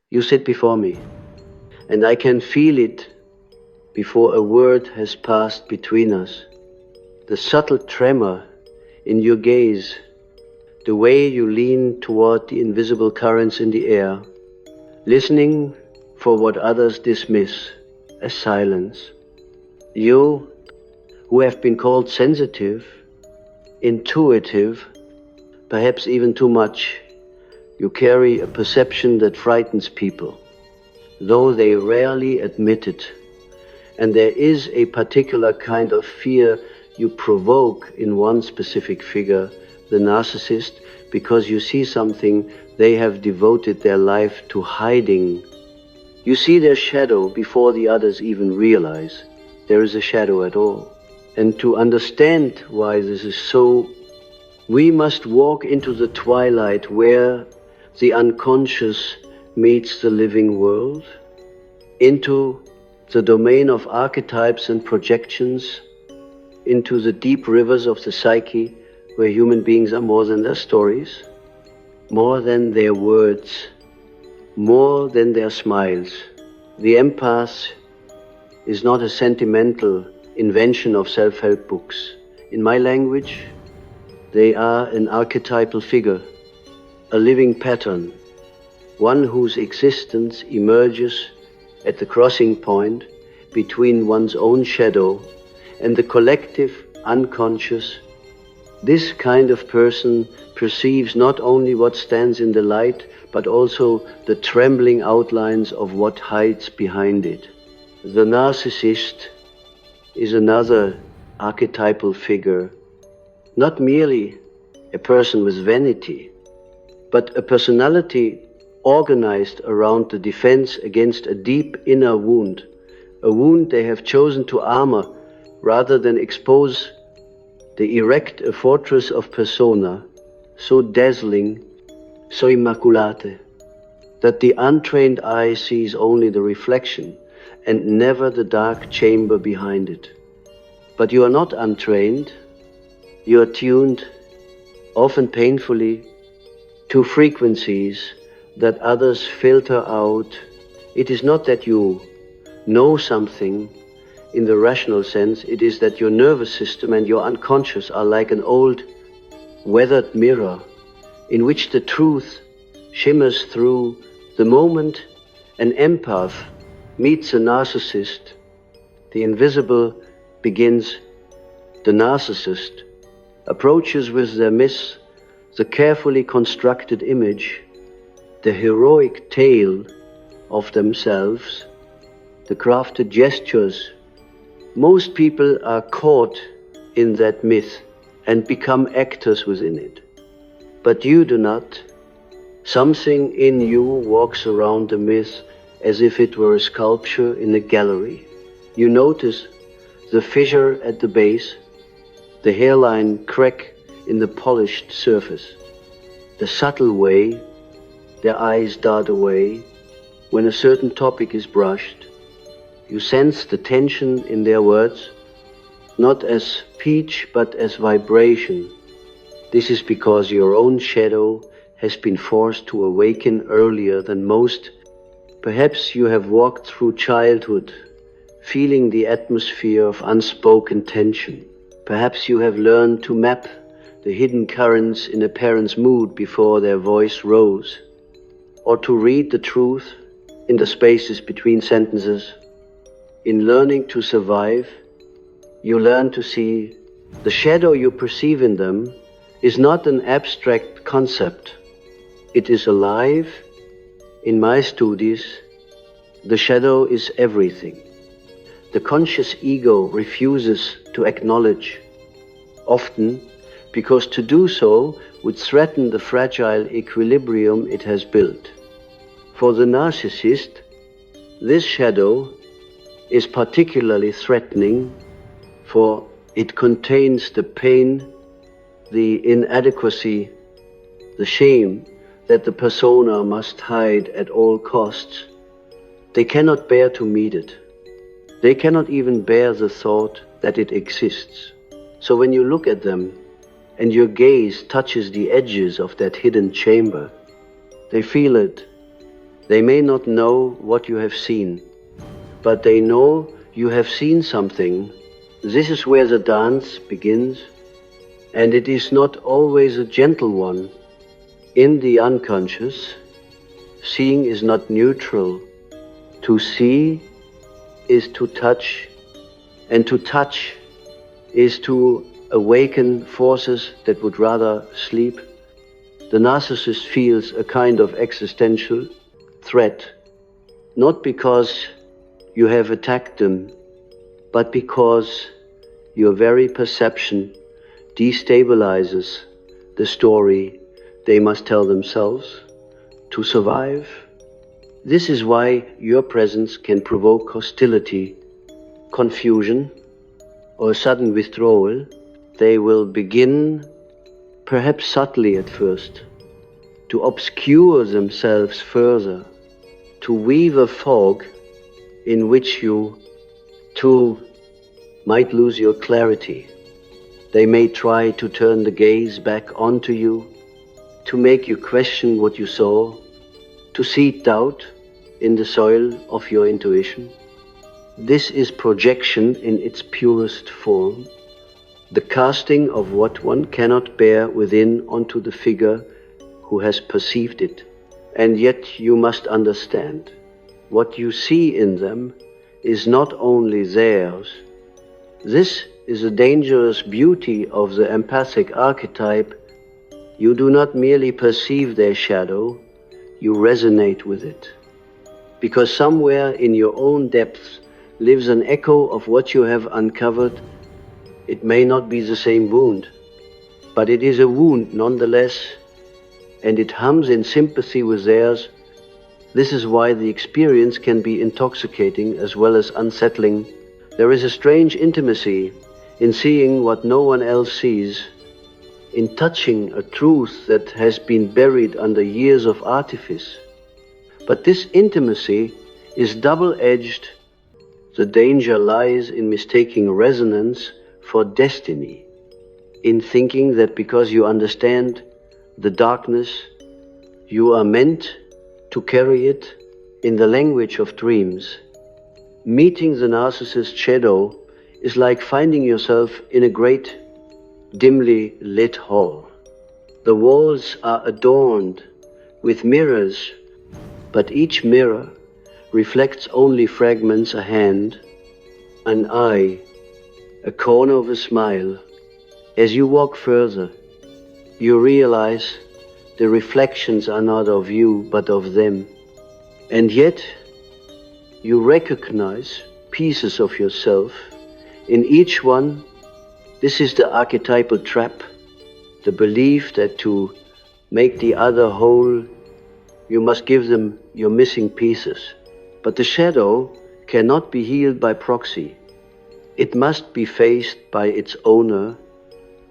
You sit before me, and I can feel it before a word has passed between us. The subtle tremor in your gaze, the way you lean toward the invisible currents in the air, listening for what others dismiss as silence. You, who have been called sensitive, intuitive, perhaps even too much, you carry a perception that frightens people, though they rarely admit it. And there is a particular kind of fear you provoke in one specific figure, the narcissist, because you see something they have devoted their life to hiding. You see their shadow before the others even realize there is a shadow at all. And to understand why this is so, we must walk into the twilight where the unconscious meets the living world, into the domain of archetypes and projections, into the deep rivers of the psyche where human beings are more than their stories, more than their words, more than their smiles. The empath is not a sentimental invention of self-help books. In my language, they are an archetypal figure, a living pattern, one whose existence emerges at the crossing point between one's own shadow and the collective unconscious. This kind of person perceives not only what stands in the light, but also the trembling outlines of what hides behind it. The narcissist is another archetypal figure, not merely a person with vanity, but a personality organized around the defense against a deep inner wound, a wound they have chosen to armor rather than expose. They erect a fortress of persona so dazzling, so immaculate, that the untrained eye sees only the reflection and never the dark chamber behind it. But you are not untrained, you are tuned, often painfully, to frequencies that others filter out. It is not that you know something in the rational sense, it is that your nervous system and your unconscious are like an old weathered mirror in which the truth shimmers through. The moment an empath meets a narcissist, the invisible begins. The narcissist approaches with their myth, the carefully constructed image, the heroic tale of themselves, the crafted gestures. Most people are caught in that myth and become actors within it. But you do not. Something in you walks around the myth as if it were a sculpture in a gallery. You notice the fissure at the base, the hairline crack in the polished surface, the subtle way their eyes dart away when a certain topic is brushed. You sense the tension in their words, not as speech but as vibration. This is because your own shadow has been forced to awaken earlier than most. Perhaps you have walked through childhood, feeling the atmosphere of unspoken tension. Perhaps you have learned to map the hidden currents in a parent's mood before their voice rose, or to read the truth in the spaces between sentences. In learning to survive, you learn to see the shadow you perceive in them is not an abstract concept. It is alive. In my studies, the shadow is everything. The conscious ego refuses to acknowledge, often because to do so would threaten the fragile equilibrium it has built. For the narcissist, this shadow is particularly threatening, for it contains the pain, the inadequacy, the shame that the persona must hide at all costs. They cannot bear to meet it. They cannot even bear the thought that it exists. So when you look at them and your gaze touches the edges of that hidden chamber, they feel it They may not know what you have seen, but they know you have seen something. This is where the dance begins, and it is not always a gentle one. In the unconscious, seeing is not neutral. To see is to touch, and to touch is to awaken forces that would rather sleep. The narcissist feels a kind of existential threat, not because you have attacked them, but because your very perception destabilizes the story they must tell themselves to survive. This is why your presence can provoke hostility, confusion, or sudden withdrawal. They will begin, perhaps subtly at first, to obscure themselves further, to weave a fog in which you, too, might lose your clarity. They may try to turn the gaze back onto you, to make you question what you saw, to seed doubt in the soil of your intuition. This is projection in its purest form, the casting of what one cannot bear within onto the figure who has perceived it. And yet you must understand, what you see in them is not only theirs. This is a dangerous beauty of the empathic archetype. You do not merely perceive their shadow, you resonate with it. Because somewhere in your own depths lives an echo of what you have uncovered. It may not be the same wound, but it is a wound nonetheless, and it hums in sympathy with theirs. This is why the experience can be intoxicating as well as unsettling. There is a strange intimacy in seeing what no one else sees, in touching a truth that has been buried under years of artifice. But this intimacy is double-edged. The danger lies in mistaking resonance for destiny, in thinking that because you understand the darkness, you are meant to carry it in the language of dreams. Meeting the narcissist's shadow is like finding yourself in a great, dimly lit hall. The walls are adorned with mirrors, but each mirror reflects only fragments: a hand, an eye, a corner of a smile. As you walk further, you realize the reflections are not of you, but of them. And yet, you recognize pieces of yourself in each one. This is the archetypal trap, the belief that to make the other whole, you must give them your missing pieces. But the shadow cannot be healed by proxy. It must be faced by its owner,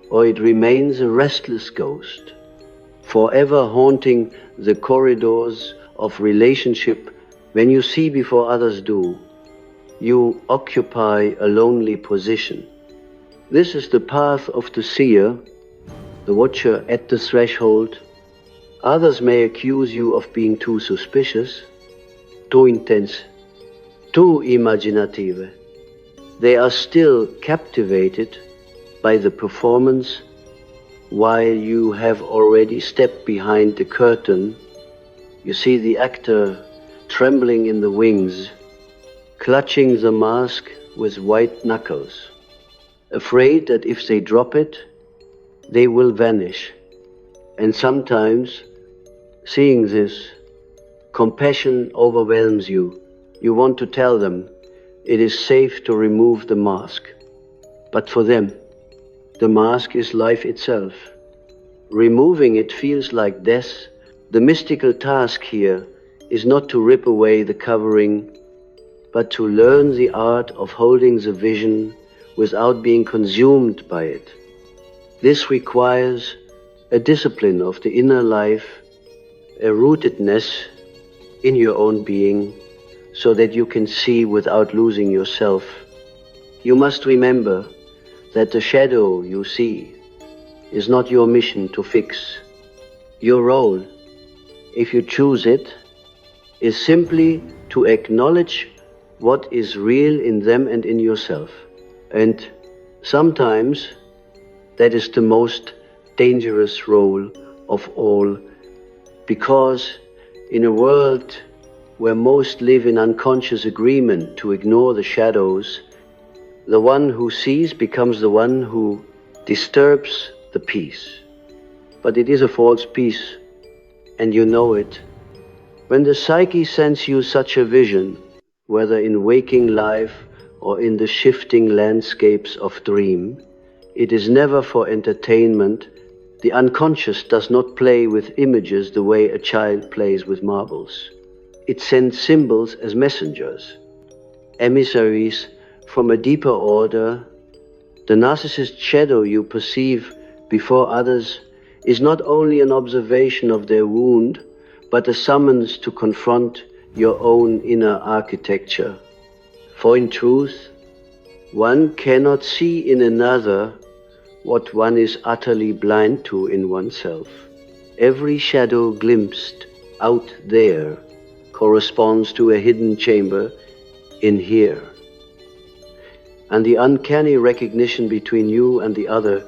or it remains a restless ghost, forever haunting the corridors of relationship. When you see before others do, you occupy a lonely position. This is the path of the seer, the watcher at the threshold. Others may accuse you of being too suspicious, too intense, too imaginative. They are still captivated by the performance, while you have already stepped behind the curtain. You see the actor trembling in the wings, clutching the mask with white knuckles, afraid that if they drop it, they will vanish. And sometimes, seeing this, compassion overwhelms you. You want to tell them it is safe to remove the mask. But for them, the mask is life itself. Removing it feels like death. The mystical task here is not to rip away the covering, but to learn the art of holding the vision without being consumed by it. This requires a discipline of the inner life, a rootedness in your own being, so that you can see without losing yourself. You must remember that the shadow you see is not your mission to fix. Your role, if you choose it, is simply to acknowledge what is real in them and in yourself. And sometimes that is the most dangerous role of all, because in a world where most live in unconscious agreement to ignore the shadows, the one who sees becomes the one who disturbs the peace. But it is a false peace, and you know it. When the psyche sends you such a vision, whether in waking life or in the shifting landscapes of dream, it is never for entertainment. The unconscious does not play with images the way a child plays with marbles. It sends symbols as messengers, emissaries from a deeper order. The narcissist shadow you perceive before others is not only an observation of their wound, but a summons to confront your own inner architecture. For in truth, one cannot see in another what one is utterly blind to in oneself. Every shadow glimpsed out there corresponds to a hidden chamber in here. And the uncanny recognition between you and the other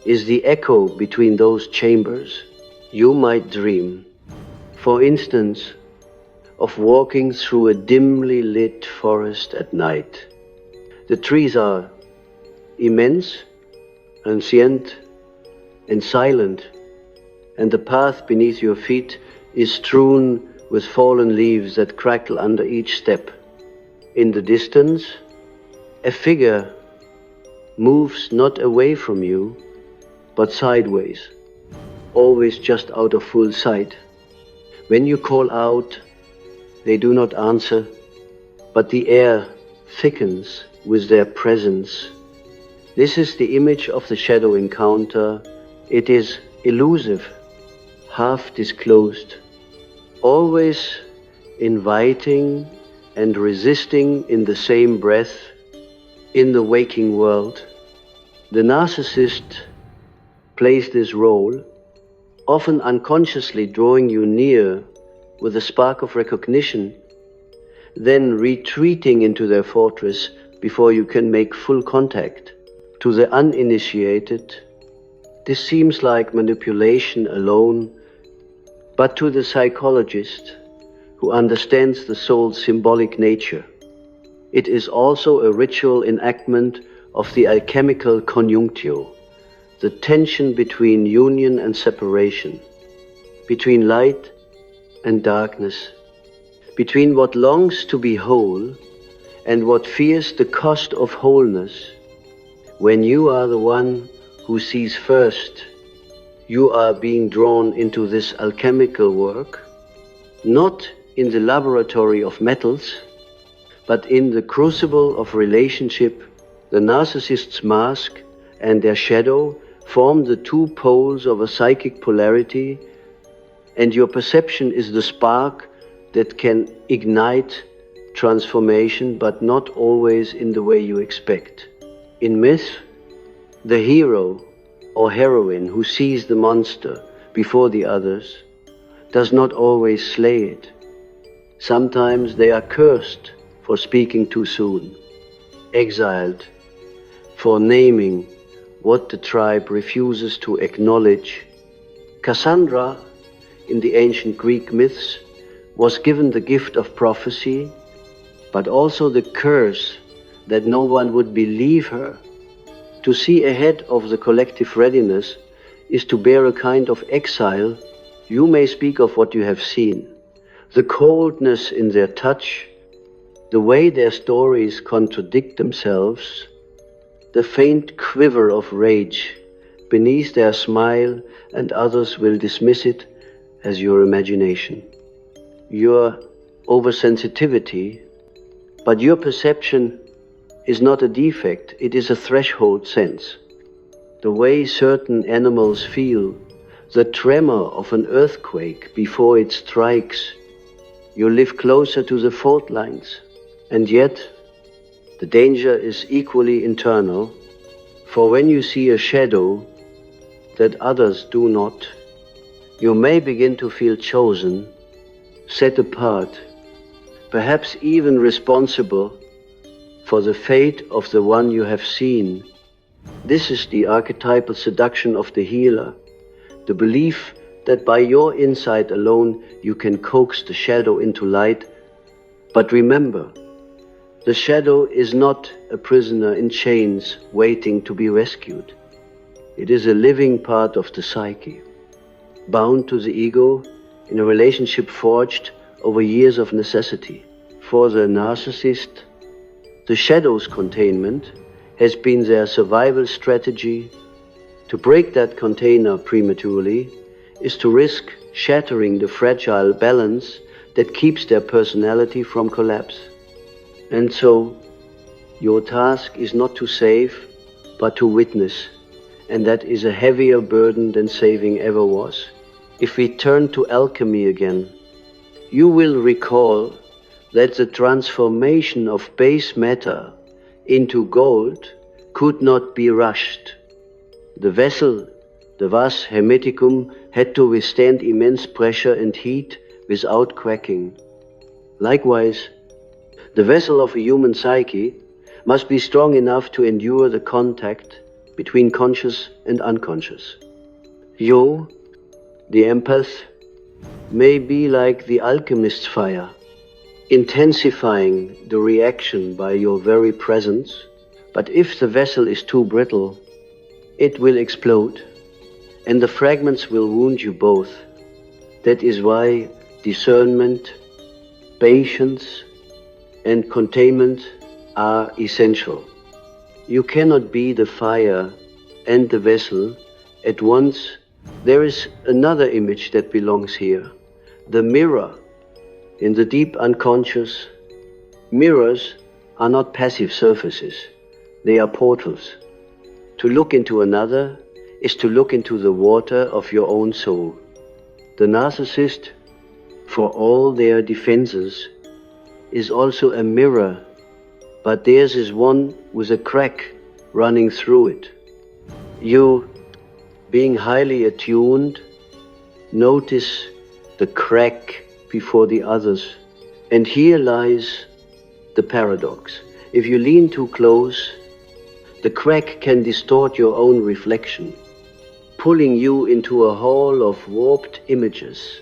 is the echo between those chambers. You might dream, for instance, of walking through a dimly lit forest at night. The trees are immense, ancient, and silent, and the path beneath your feet is strewn with fallen leaves that crackle under each step. In the distance, a figure moves not away from you, but sideways, always just out of full sight. When you call out, they do not answer, but the air thickens with their presence. This is the image of the shadow encounter. It is elusive, half disclosed, always inviting and resisting in the same breath. In the waking world, the narcissist plays this role, often unconsciously drawing you near with a spark of recognition, then retreating into their fortress before you can make full contact. To the uninitiated, this seems like manipulation alone, but to the psychologist who understands the soul's symbolic nature, it is also a ritual enactment of the alchemical conjunctio, the tension between union and separation, between light and darkness, between what longs to be whole and what fears the cost of wholeness. When you are the one who sees first, you are being drawn into this alchemical work, not in the laboratory of metals, but in the crucible of relationship. The narcissist's mask and their shadow form the two poles of a psychic polarity, and your perception is the spark that can ignite transformation, but not always in the way you expect. In myth, the hero or heroine who sees the monster before the others does not always slay it. Sometimes they are cursed for speaking too soon, exiled for naming what the tribe refuses to acknowledge. Cassandra, in the ancient Greek myths, was given the gift of prophecy, but also the curse that no one would believe her. To see ahead of the collective readiness is to bear a kind of exile. You may speak of what you have seen, the coldness in their touch, the way their stories contradict themselves, the faint quiver of rage beneath their smile, and others will dismiss it as your imagination, your oversensitivity. But your perception is not a defect, it is a threshold sense. The way certain animals feel, the tremor of an earthquake before it strikes. You live closer to the fault lines, and yet the danger is equally internal, for when you see a shadow that others do not, you may begin to feel chosen, set apart, perhaps even responsible for the fate of the one you have seen. This is the archetypal seduction of the healer, the belief that by your insight alone you can coax the shadow into light. But remember, the shadow is not a prisoner in chains waiting to be rescued. It is a living part of the psyche, bound to the ego in a relationship forged over years of necessity. For the narcissist, the shadow's containment has been their survival strategy. To break that container prematurely is to risk shattering the fragile balance that keeps their personality from collapse. And so, your task is not to save, but to witness, and that is a heavier burden than saving ever was. If we turn to alchemy again, you will recall that the transformation of base matter into gold could not be rushed. The vessel, the vas hermeticum, had to withstand immense pressure and heat without cracking. Likewise, the vessel of a human psyche must be strong enough to endure the contact between conscious and unconscious. You, the empath, may be like the alchemist's fire, intensifying the reaction by your very presence, but if the vessel is too brittle, it will explode, and the fragments will wound you both. That is why discernment, patience, and containment are essential. You cannot be the fire and the vessel at once. There is another image that belongs here, the mirror. In the deep unconscious, mirrors are not passive surfaces, they are portals. To look into another is to look into the water of your own soul. The narcissist, for all their defenses, is also a mirror, but theirs is one with a crack running through it. You, being highly attuned, notice the crack before the others. And here lies the paradox. If you lean too close, the crack can distort your own reflection, pulling you into a hall of warped images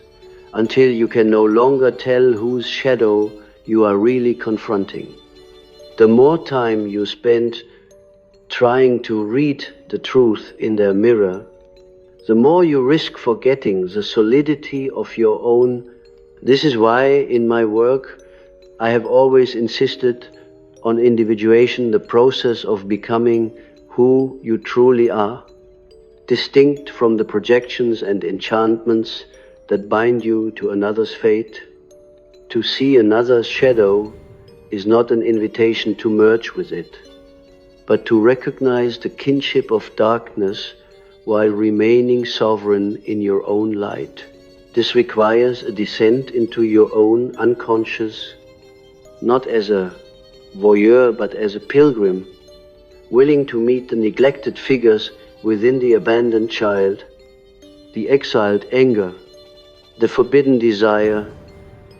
until you can no longer tell whose shadow you are really confronting. The more time you spend trying to read the truth in their mirror, the more you risk forgetting the solidity of your own. This is why in my work I have always insisted on individuation, the process of becoming who you truly are, distinct from the projections and enchantments that bind you to another's fate. To see another's shadow is not an invitation to merge with it, but to recognize the kinship of darkness while remaining sovereign in your own light. This requires a descent into your own unconscious, not as a voyeur, but as a pilgrim, willing to meet the neglected figures within the abandoned child, the exiled anger, the forbidden desire,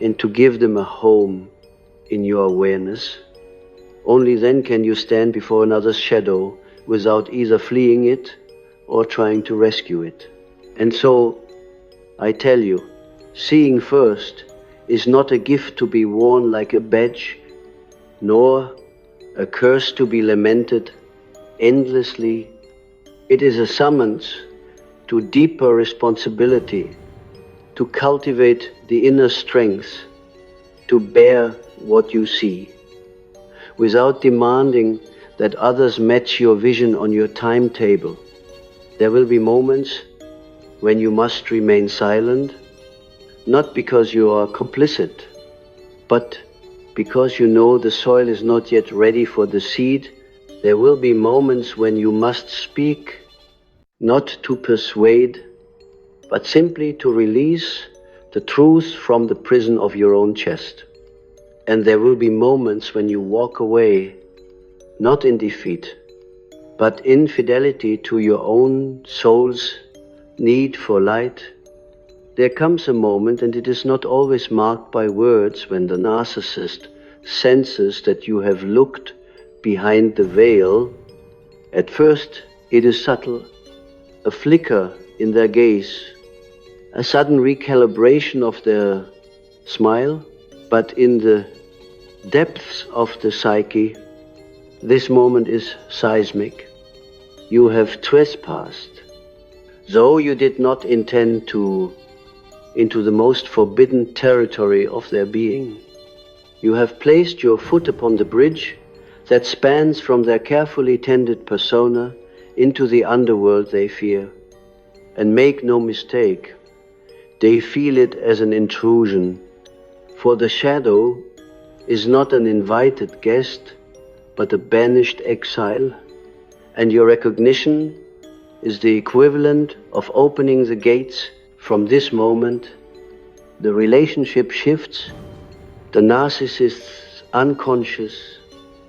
and to give them a home in your awareness. Only then can you stand before another's shadow without either fleeing it or trying to rescue it. And so, I tell you, seeing first is not a gift to be worn like a badge, nor a curse to be lamented endlessly. It is a summons to deeper responsibility, to cultivate the inner strength, to bear what you see, without demanding that others match your vision on your timetable. There will be moments when you must remain silent, not because you are complicit, but because you know the soil is not yet ready for the seed. There will be moments when you must speak, not to persuade, but simply to release the truth from the prison of your own chest. And there will be moments when you walk away, not in defeat, but in fidelity to your own soul's need for light, There comes a moment, and it is not always marked by words, when the narcissist senses that you have looked behind the veil. At first, it is subtle, a flicker in their gaze, a sudden recalibration of their smile, but in the depths of the psyche, this moment is seismic. You have trespassed, though you did not intend to, into the most forbidden territory of their being. You have placed your foot upon the bridge that spans from their carefully tended persona into the underworld they fear. And make no mistake, they feel it as an intrusion, for the shadow is not an invited guest, but a banished exile, and your recognition is the equivalent of opening the gates. From this moment, the relationship shifts. The narcissist's unconscious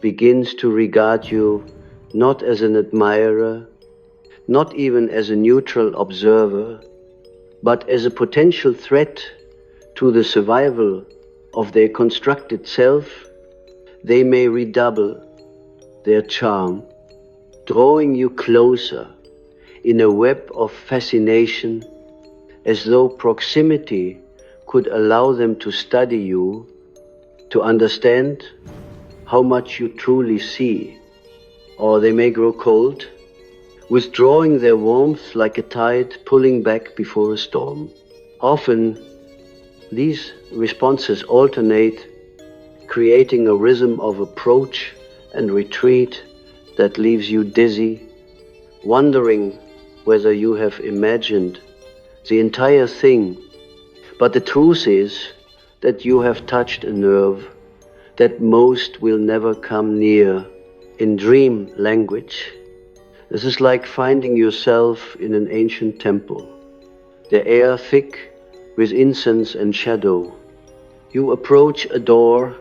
begins to regard you not as an admirer, not even as a neutral observer, but as a potential threat to the survival of their constructed self. They may redouble their charm, drawing you closer in a web of fascination, as though proximity could allow them to study you, to understand how much you truly see. Or they may grow cold, withdrawing their warmth like a tide pulling back before a storm. Often, these responses alternate, creating a rhythm of approach and retreat that leaves you dizzy, wondering whether you have imagined the entire thing. But the truth is that you have touched a nerve that most will never come near. In dream language, this is like finding yourself in an ancient temple, the air thick with incense and shadow. You approach a door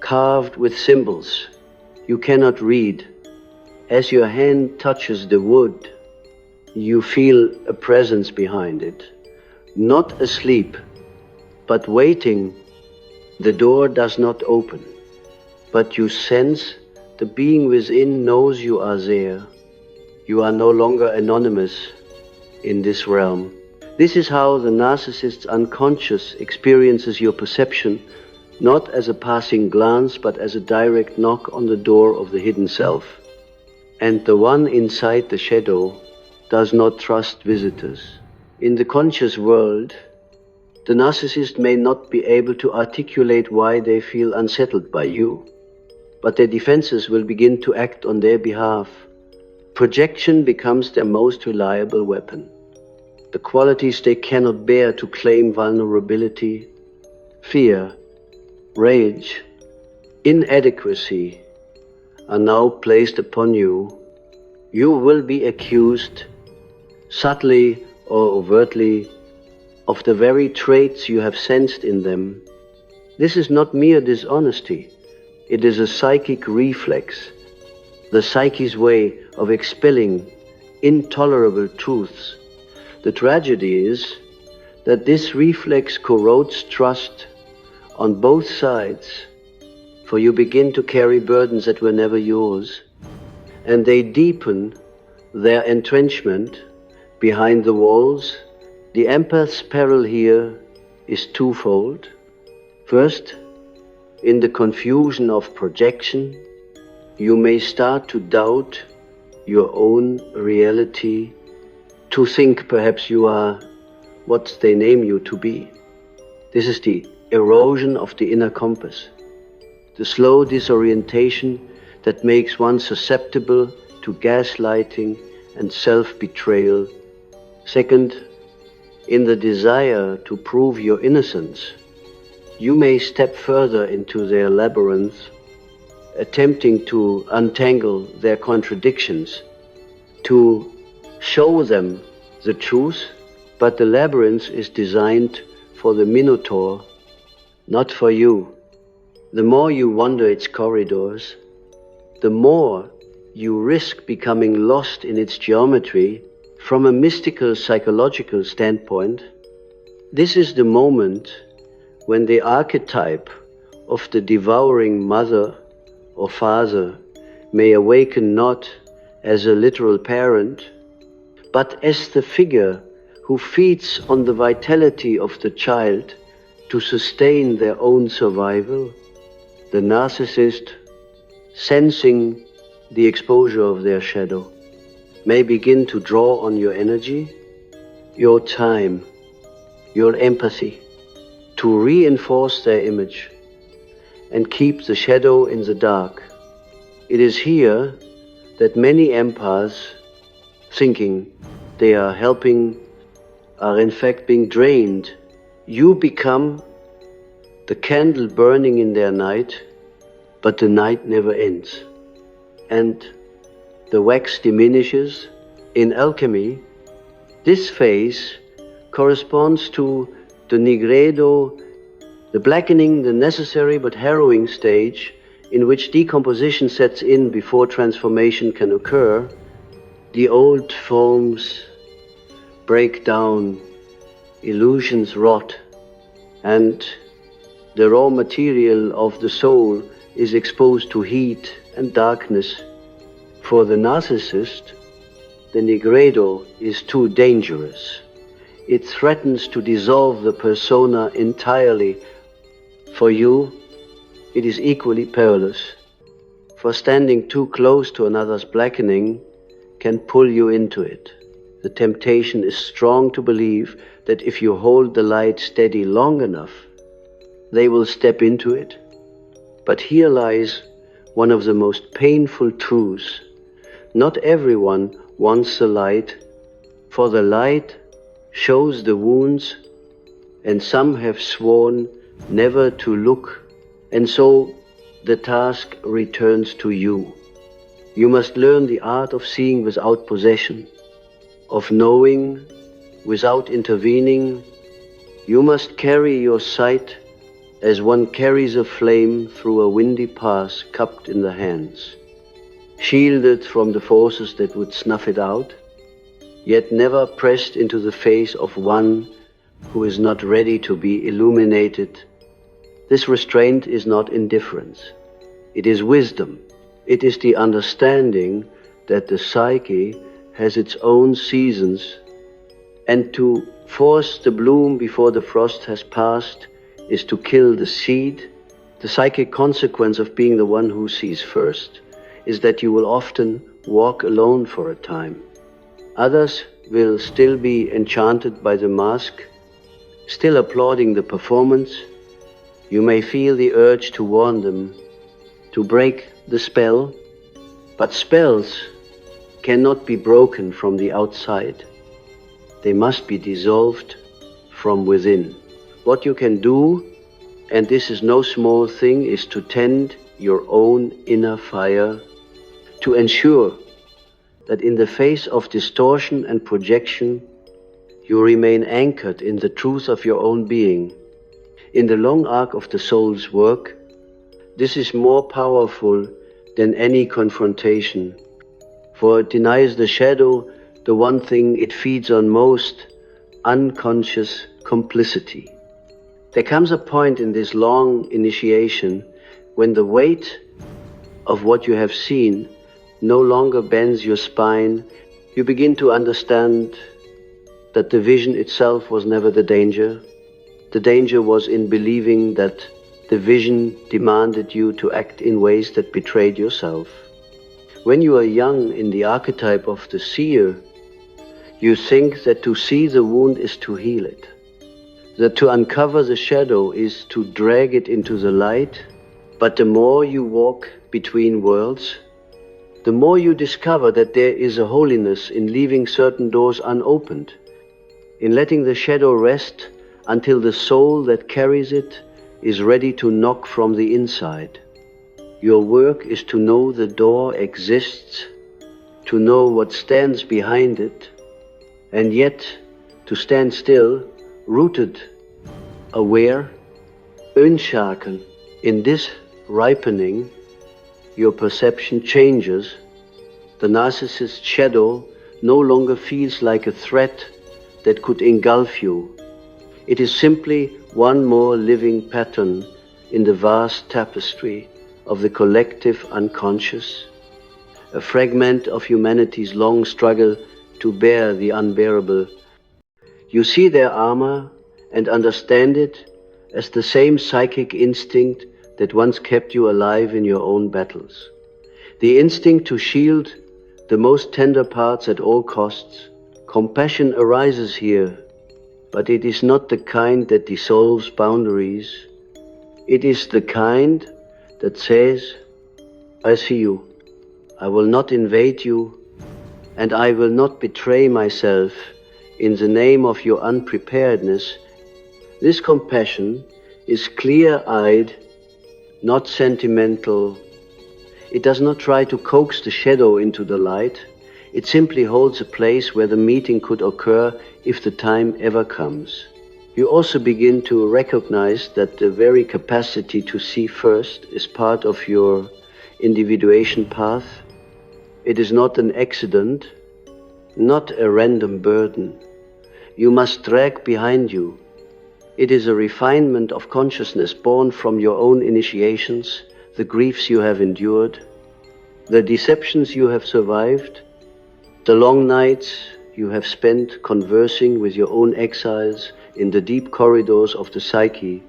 carved with symbols you cannot read. As your hand touches the wood, you feel a presence behind it, not asleep, but waiting. The door does not open, but you sense the being within knows you are there. You are no longer anonymous in this realm. This is how the narcissist's unconscious experiences your perception, not as a passing glance, but as a direct knock on the door of the hidden self. And the one inside the shadow does not trust visitors. In the conscious world, the narcissist may not be able to articulate why they feel unsettled by you, but their defenses will begin to act on their behalf. Projection becomes their most reliable weapon. The qualities they cannot bear to claim: vulnerability, fear, rage, inadequacy, are now placed upon you. You will be accused, subtly or overtly, of the very traits you have sensed in them. This is not mere dishonesty. It is a psychic reflex, the psyche's way of expelling intolerable truths. The tragedy is that this reflex corrodes trust on both sides, for you begin to carry burdens that were never yours, and they deepen their entrenchment behind the walls. The empath's peril here is twofold. First, in the confusion of projection, you may start to doubt your own reality, to think perhaps you are what they name you to be. This is the erosion of the inner compass, the slow disorientation that makes one susceptible to gaslighting and self-betrayal. Second, in the desire to prove your innocence, you may step further into their labyrinth, attempting to untangle their contradictions, to show them the truth, but the labyrinth is designed for the Minotaur, not for you. The more you wander its corridors, the more you risk becoming lost in its geometry. From a mystical psychological standpoint, This is the moment when the archetype of the devouring mother or father may awaken not as a literal parent, but as the figure who feeds on the vitality of the child to sustain their own survival. The narcissist, sensing the exposure of their shadow, may begin to draw on your energy, your time, your empathy, to reinforce their image and keep the shadow in the dark. It is here that many empaths, thinking they are helping, are in fact being drained. You become the candle burning in their night, but the night never ends. And the wax diminishes. In alchemy, this phase corresponds to the nigredo, the blackening, the necessary but harrowing stage in which decomposition sets in before transformation can occur. The old forms break down, illusions rot, and the raw material of the soul is exposed to heat and darkness. For the narcissist, the nigredo is too dangerous. It threatens to dissolve the persona entirely. For you, it is equally perilous, for standing too close to another's blackening can pull you into it. The temptation is strong to believe that if you hold the light steady long enough, they will step into it. But here lies one of the most painful truths. Not everyone wants the light, for the light shows the wounds, and some have sworn never to look. And so the task returns to you. You must learn the art of seeing without possession, of knowing without intervening. You must carry your sight as one carries a flame through a windy pass cupped in the hands, shielded from the forces that would snuff it out, yet never pressed into the face of one who is not ready to be illuminated. This restraint is not indifference. It is wisdom. It is the understanding that the psyche has its own seasons, and to force the bloom before the frost has passed is to kill the seed. The psychic consequence of being the one who sees first is that you will often walk alone for a time. Others will still be enchanted by the mask, still applauding the performance. You may feel the urge to warn them, to break the spell, but spells cannot be broken from the outside. They must be dissolved from within. What you can do, and this is no small thing, is to tend your own inner fire, to ensure that in the face of distortion and projection, you remain anchored in the truth of your own being. In the long arc of the soul's work, this is more powerful than any confrontation, for it denies the shadow the one thing it feeds on most, unconscious complicity. There comes a point in this long initiation when the weight of what you have seen no longer bends your spine. You begin to understand that the vision itself was never the danger. The danger was in believing that the vision demanded you to act in ways that betrayed yourself. When you are young in the archetype of the seer, you think that to see the wound is to heal it, that to uncover the shadow is to drag it into the light. But the more you walk between worlds, the more you discover that there is a holiness in leaving certain doors unopened, in letting the shadow rest until the soul that carries it is ready to knock from the inside. Your work is to know the door exists, to know what stands behind it, and yet to stand still, rooted, aware, unspoken. In this ripening, your perception changes. The narcissist's shadow no longer feels like a threat that could engulf you. It is simply one more living pattern in the vast tapestry of the collective unconscious, a fragment of humanity's long struggle to bear the unbearable. You see their armor and understand it as the same psychic instinct that once kept you alive in your own battles. The instinct to shield the most tender parts at all costs. Compassion arises here, but it is not the kind that dissolves boundaries. It is the kind that says, I see you, I will not invade you, and I will not betray myself in the name of your unpreparedness. This compassion is clear-eyed, not sentimental. It does not try to coax the shadow into the light. It simply holds a place where the meeting could occur if the time ever comes. You also begin to recognize that the very capacity to see first is part of your individuation path. It is not an accident, not a random burden. You must drag behind you. It is a refinement of consciousness born from your own initiations, the griefs you have endured, the deceptions you have survived, the long nights you have spent conversing with your own exiles in the deep corridors of the psyche.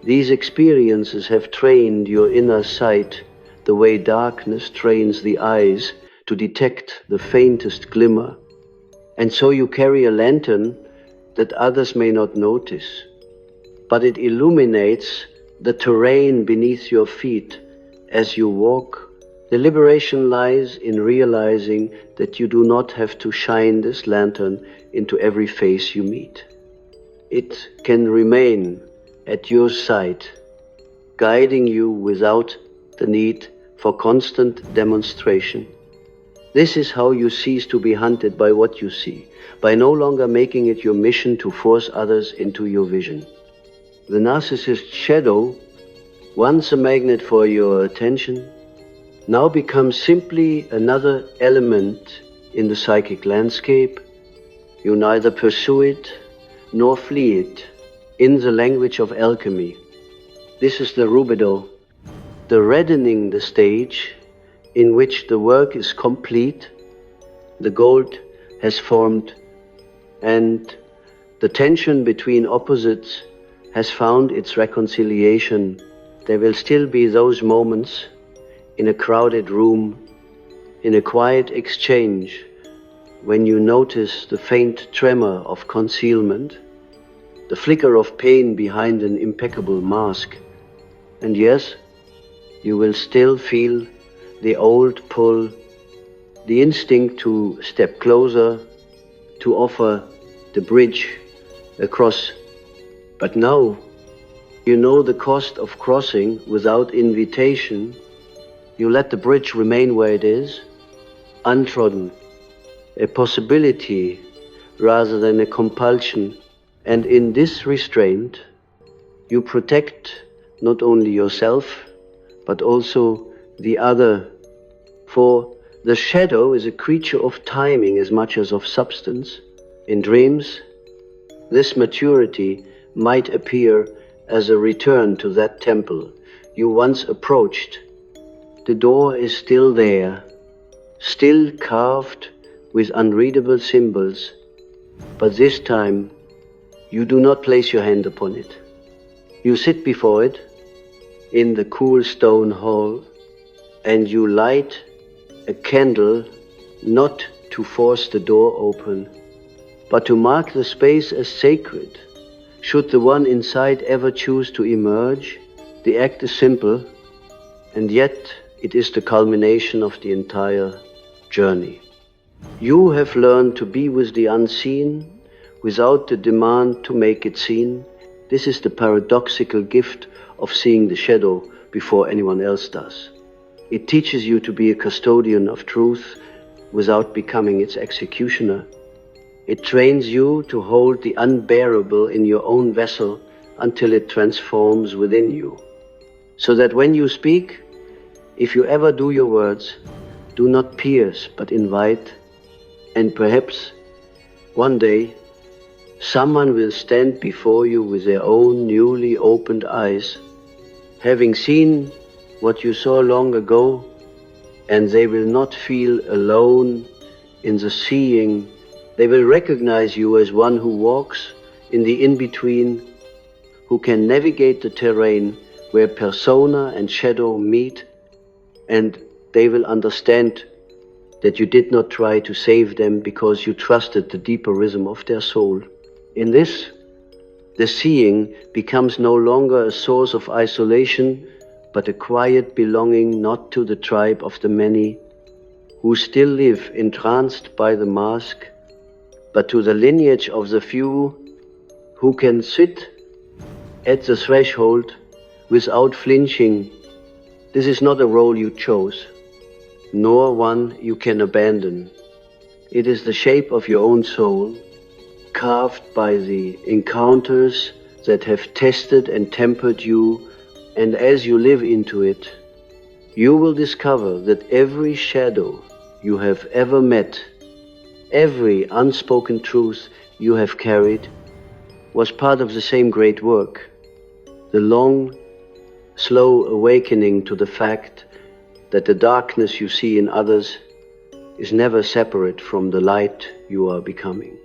These experiences have trained your inner sight the way darkness trains the eyes to detect the faintest glimmer. And so you carry a lantern that others may not notice, but it illuminates the terrain beneath your feet as you walk. The liberation lies in realizing that you do not have to shine this lantern into every face you meet. It can remain at your side, guiding you without the need for constant demonstration. This is how you cease to be hunted by what you see, by no longer making it your mission to force others into your vision. The narcissist shadow, once a magnet for your attention, now becomes simply another element in the psychic landscape. You neither pursue it nor flee it. In the language of alchemy, this is the rubedo, the reddening the stage in which the work is complete, the gold has formed, and the tension between opposites has found its reconciliation. There will still be those moments in a crowded room, in a quiet exchange, when you notice the faint tremor of concealment, the flicker of pain behind an impeccable mask. And yes, you will still feel the old pull, the instinct to step closer, to offer the bridge across. But now, you know the cost of crossing without invitation. You let the bridge remain where it is, untrodden, a possibility rather than a compulsion. And in this restraint, you protect not only yourself, but also the other. For the shadow is a creature of timing as much as of substance. In dreams, this maturity might appear as a return to that temple you once approached. The door is still there, still carved with unreadable symbols, but this time you do not place your hand upon it. You sit before it in the cool stone hall, and you light a candle not to force the door open, but to mark the space as sacred. Should the one inside ever choose to emerge, the act is simple, and yet it is the culmination of the entire journey. You have learned to be with the unseen without the demand to make it seen. This is the paradoxical gift of seeing the shadow before anyone else does. It teaches you to be a custodian of truth without becoming its executioner. It trains you to hold the unbearable in your own vessel until it transforms within you. So that when you speak, if you ever do your words, do not pierce but invite, and perhaps one day Someone will stand before you with their own newly opened eyes, having seen what you saw long ago, and they will not feel alone in the seeing. They will recognize you as one who walks in the in-between, who can navigate the terrain where persona and shadow meet, and they will understand that you did not try to save them because you trusted the deeper rhythm of their soul. In this, the seeing becomes no longer a source of isolation, but a quiet belonging not to the tribe of the many, who still live entranced by the mask, but to the lineage of the few, who can sit at the threshold without flinching. This is not a role you chose, nor one you can abandon. It is the shape of your own soul, carved by the encounters that have tested and tempered you, and as you live into it, you will discover that every shadow you have ever met, every unspoken truth you have carried, was part of the same great work, the long, slow awakening to the fact that the darkness you see in others is never separate from the light you are becoming.